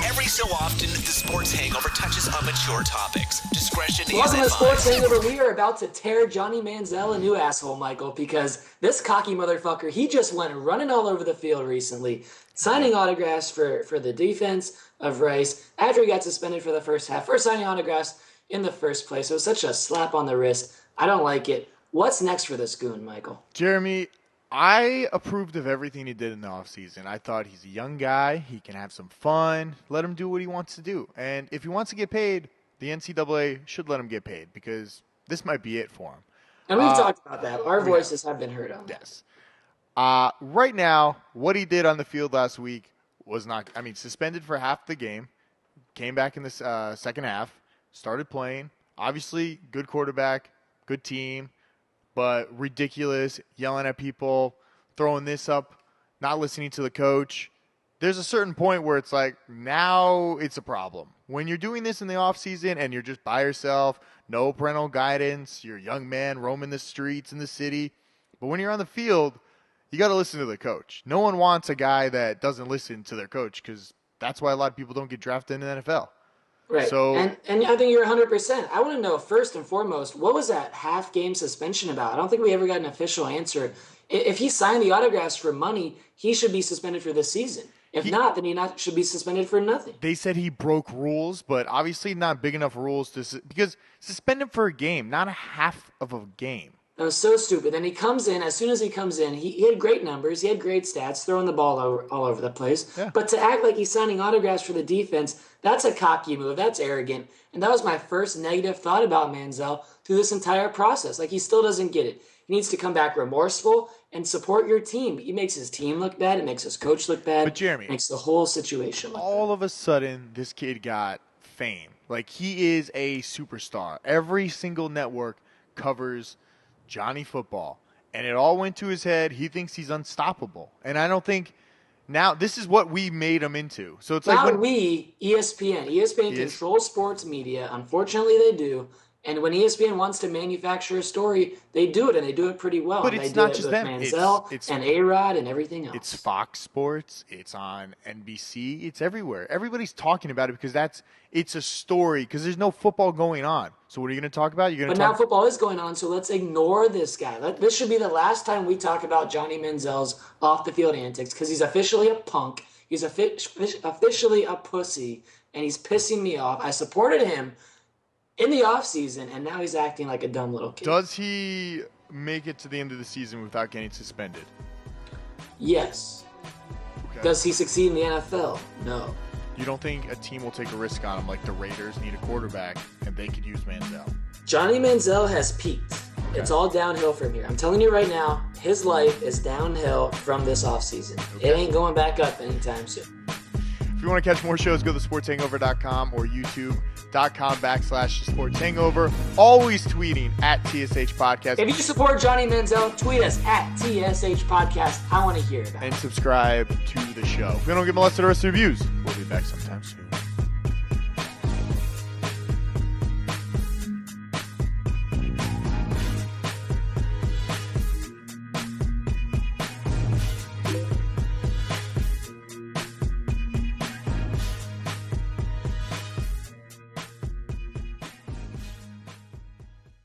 Every so often, the Sports Hangover touches on mature topics. Discretion is Welcome to advised. Sports Hangover. We are about to tear Johnny Manziel a new asshole, Michael, because this cocky motherfucker, he just went running all over the field recently, signing autographs for the defense of Rice after he got suspended for the first half, for signing autographs in the first place. It was such a slap on the wrist. I don't like it. What's next for this goon, Michael? Jeremy, I approved of everything he did in the offseason. I thought he's a young guy. He can have some fun. Let him do what he wants to do. And if he wants to get paid, the NCAA should let him get paid because this might be it for him. And we've talked about that. Our voices have been heard on that. Yes. Right now, what he did on the field last week was not – suspended for half the game, came back in the second half, started playing. Obviously, good quarterback, good team. But ridiculous, yelling at people, throwing this up, not listening to the coach. There's a certain point where it's like, now it's a problem. When you're doing this in the offseason and you're just by yourself, no parental guidance, you're a young man roaming the streets in the city. But when you're on the field, you got to listen to the coach. No one wants a guy that doesn't listen to their coach because that's why a lot of people don't get drafted in the NFL. Right. So, and I think you're 100%. I want to know, first and foremost, what was that half-game suspension about? I don't think we ever got an official answer. If he signed the autographs for money, he should be suspended for this season. If not, then he should be suspended for nothing. They said he broke rules, but obviously not big enough rules because suspend him for a game, not a half of a game. That was so stupid. Then he comes in. As soon as he comes in, he had great numbers. He had great stats, throwing the ball all over the place. Yeah. But to act like he's signing autographs for the defense, that's a cocky move. That's arrogant. And that was my first negative thought about Manziel through this entire process. Like, he still doesn't get it. He needs to come back remorseful and support your team. He makes his team look bad. It makes his coach look bad. But Jeremy, it makes the whole situation look all bad. of a sudden, this kid got fame. Like, he is a superstar. Every single network covers Johnny football. And it all went to his head. He thinks he's unstoppable. And I don't think now this is what we made him into. So it's Not like ESPN. ESPN controls sports media. Unfortunately, they do. And when ESPN wants to manufacture a story, they do it, and they do it pretty well. But and it's they do not it just with them. Manziel and A-Rod and everything else. It's Fox Sports. It's on NBC. It's everywhere. Everybody's talking about it because it's a story because there's no football going on. So what are you going to talk about? But now football is going on, so let's ignore this guy. This should be the last time we talk about Johnny Manziel's off-the-field antics because he's officially a punk. He's officially a pussy, and he's pissing me off. I supported him in the offseason, and now he's acting like a dumb little kid. Does he make it to the end of the season without getting suspended? Yes. Okay. Does he succeed in the NFL? No. You don't think a team will take a risk on him like the Raiders need a quarterback and they could use Manziel? Johnny Manziel has peaked. Okay. It's all downhill from here. I'm telling you right now, his life is downhill from this offseason. Okay. It ain't going back up anytime soon. If you want to catch more shows, go to sportshangover.com or youtube.com/sportshangover. Always tweeting at TSH Podcast. If you support Johnny Manziel, tweet us at TSH Podcast. I want to hear about it. And subscribe to the show. If we don't get molested the rest of the reviews, we'll be back sometime soon.